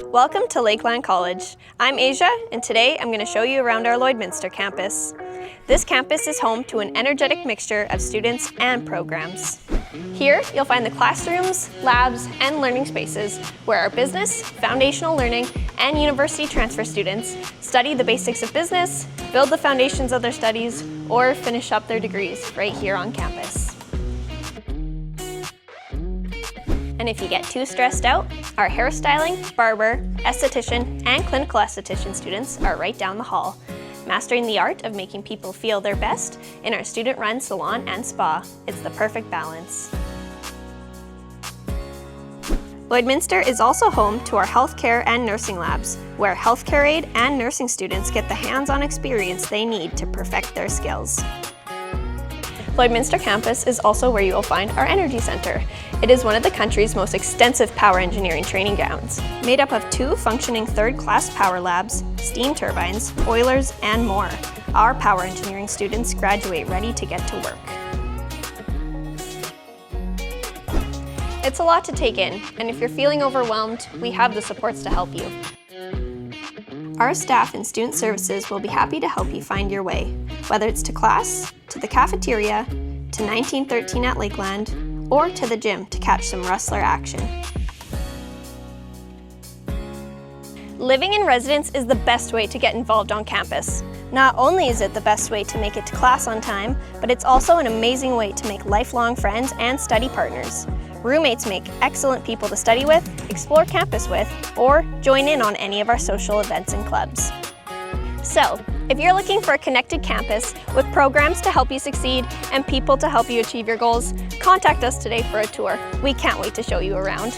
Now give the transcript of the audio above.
Welcome to Lakeland College. I'm Asia, and today I'm going to show you around our Lloydminster campus. This campus is home to an energetic mixture of students and programs. Here, you'll find the classrooms, labs, and learning spaces where our business, foundational learning, and university transfer students study the basics of business, build the foundations of their studies, or finish up their degrees right here on campus. And if you get too stressed out, our hairstyling, barber, esthetician, and clinical esthetician students are right down the hall, mastering the art of making people feel their best in our student-run salon and spa. It's the perfect balance. Lloydminster is also home to our healthcare and nursing labs, where healthcare aide and nursing students get the hands-on experience they need to perfect their skills. Lloydminster campus is also where you will find our Energy Center. It is one of the country's most extensive power engineering training grounds, made up of 2 functioning third-class power labs, steam turbines, boilers, and more. Our power engineering students graduate ready to get to work. It's a lot to take in, and if you're feeling overwhelmed, we have the supports to help you. Our staff and student services will be happy to help you find your way, whether it's to class, to the cafeteria, to 1913 at Lakeland, or to the gym to catch some wrestler action. Living in residence is the best way to get involved on campus. Not only is it the best way to make it to class on time, but it's also an amazing way to make lifelong friends and study partners. Roommates make excellent people to study with, explore campus with, or join in on any of our social events and clubs. So, if you're looking for a connected campus with programs to help you succeed and people to help you achieve your goals, contact us today for a tour. We can't wait to show you around.